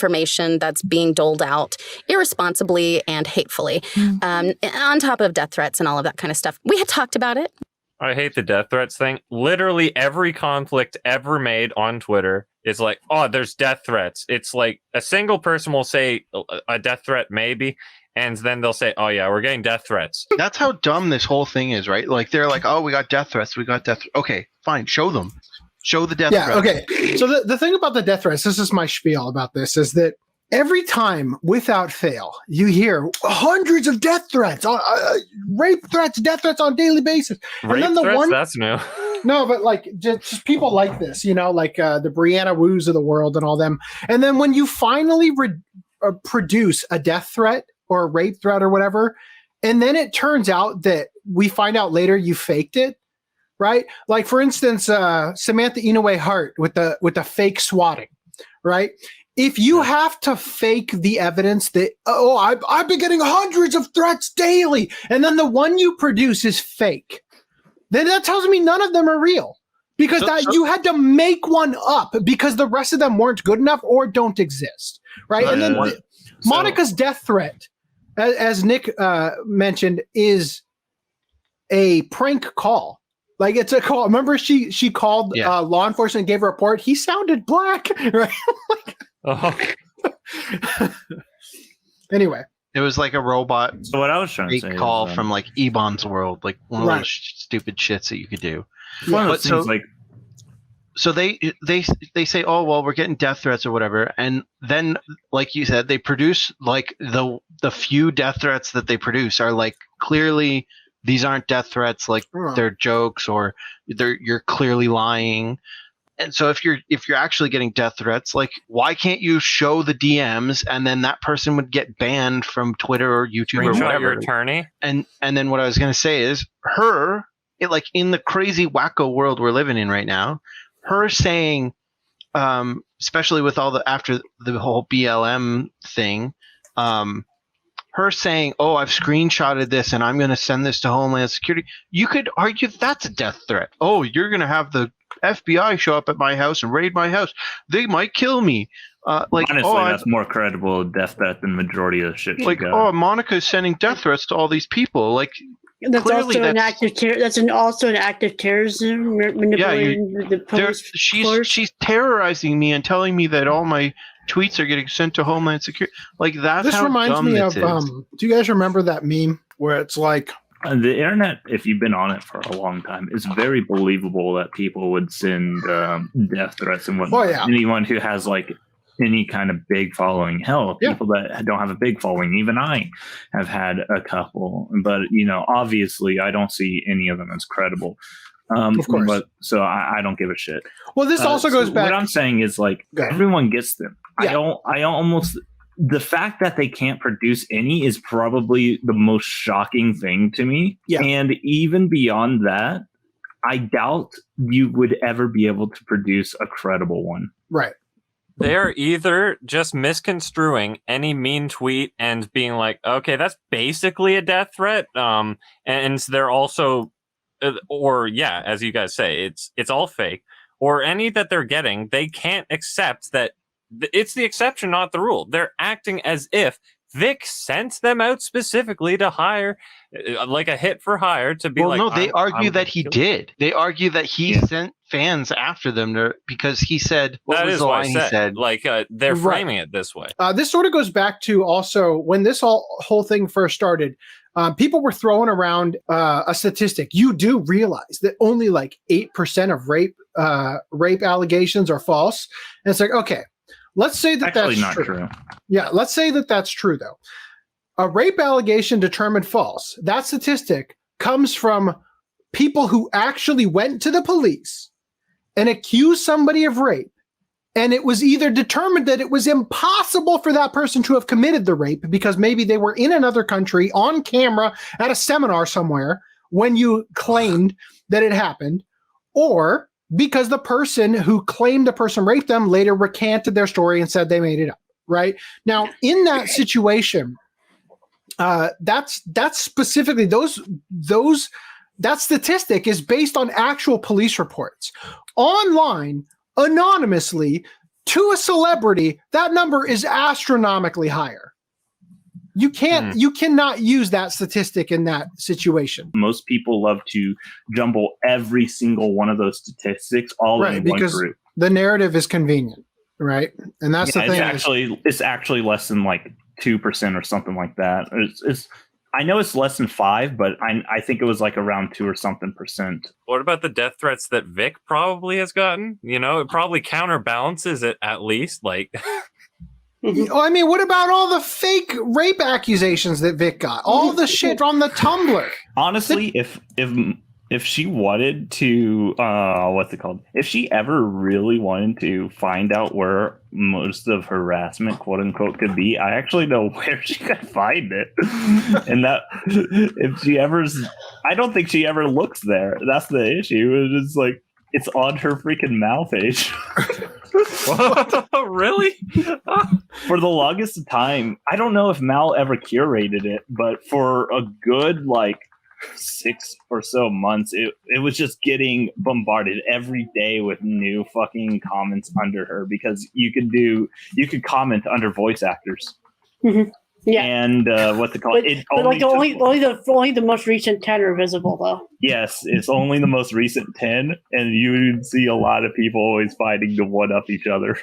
information that's being doled out irresponsibly and hatefully, on top of death threats and all of that kind of stuff. We had talked about it. I hate the death threats thing. Literally every conflict ever made on Twitter is like, oh, there's death threats. It's like a single person will say a death threat maybe, and then they'll say, oh yeah, we're getting death threats. That's how dumb this whole thing is, right? Like they're like, oh, we got death threats. Okay, fine. Show them. Show the death threats. Okay. So the thing about the death threats, this is my spiel about this, is that every time, without fail, you hear hundreds of death threats, rape threats, death threats on a daily basis. Rape and then threats? That's new. No, but like just people like this, like the Brianna Woos of the world and all them. And then when you finally produce a death threat or a rape threat or whatever, and then it turns out that we find out later you faked it, right? Like for instance, Samantha Inoue Hart with the fake swatting, right? If you have to fake the evidence that, I've been getting hundreds of threats daily, and then the one you produce is fake, then that tells me none of them are real. Because you had to make one up because the rest of them weren't good enough or don't exist, right? And then Monica's death threat, as Nick mentioned, is a prank call. Like it's a call. Remember, she called law enforcement and gave a report. He sounded black, right? Anyway, it was like a robot. So what I was trying to say call from like Ebon's world, like one of those stupid shits that you could do. But so they say, oh well, we're getting death threats or whatever, and then like you said, they produce like the few death threats that they produce are like clearly these aren't death threats, like they're jokes or you're clearly lying. And so if you're actually getting death threats, like why can't you show the DMs and then that person would get banned from Twitter or YouTube or whatever? Your attorney. And then what I was going to say is like in the crazy wacko world we're living in right now, her saying, especially with after the whole BLM thing, her saying, oh, I've screenshotted this and I'm going to send this to Homeland Security. You could argue that's a death threat. Oh, you're going to have the FBI show up at my house and raid my house. They might kill me. Honestly, that's more credible death threat than majority of the shit. Like, Monica's sending death threats to all these people. Like, that's also an act of terror. That's also an act of terrorism. Manipulating the post. She's terrorizing me and telling me that all my tweets are getting sent to Homeland Security. Like that's this how reminds dumb me this of. is. Do you guys remember that meme where it's like? The internet, if you've been on it for a long time, is very believable that people would send death threats and whatnot. Oh, yeah. Anyone who has like any kind of big following. Hell, people that don't have a big following, even I have had a couple. But, obviously I don't see any of them as credible. Of course. But so I don't give a shit. Well, this also goes back. What I'm saying is like everyone gets them. Yeah. The fact that they can't produce any is probably the most shocking thing to me. Yeah. And even beyond that, I doubt you would ever be able to produce a credible one. Right. They're either just misconstruing any mean tweet and being like, okay, that's basically a death threat. And they're also, as you guys say, it's all fake. Or any that they're getting, they can't accept that it's the exception, not the rule. They're acting as if Vic sent them out specifically to hire, like a hit for hire, to be they argue that he did. They argue that he sent fans after them because he said, what was the line he said? Like, they're framing it this way. This sort of goes back to also when this whole thing first started, people were throwing around a statistic. You do realize that only like 8% of rape allegations are false. And it's like, okay, let's say that actually that's not true. Yeah, let's say that that's true, though. A rape allegation determined false. That statistic comes from people who actually went to the police and accused somebody of rape. And it was either determined that it was impossible for that person to have committed the rape because maybe they were in another country on camera at a seminar somewhere when you claimed that it happened, or because the person who claimed the person raped them later recanted their story and said they made it up, right? Now, in that situation, that's specifically that statistic is based on actual police reports. Online, anonymously, to a celebrity, that number is astronomically higher. You cannot use that statistic in that situation. Most people love to jumble every single one of those statistics all in one group. The narrative is convenient, right? And that's the thing. It's actually less than like 2% or something like that. I know it's less than 5, but I think it was like around 2 or something %. What about the death threats that Vic probably has gotten? It probably counterbalances it at least. Like, I mean, what about all the fake rape accusations that Vic got? All the shit on the Tumblr. Honestly, if she wanted to, what's it called? If she ever really wanted to find out where most of harassment, quote unquote, could be, I actually know where she could find it. And that, if she ever, I don't think she ever looks there. That's the issue. It's like, it's on her freaking Mal page. Really? For the longest time, I don't know if Mal ever curated it, but for a good, 6 or so months, it was just getting bombarded every day with new fucking comments under her, because you could comment under voice actors. Mm-hmm. Yeah. And what's it called? Only the most recent 10 are visible, though. Yes, it's only the most recent 10, and you see a lot of people always fighting to one up each other.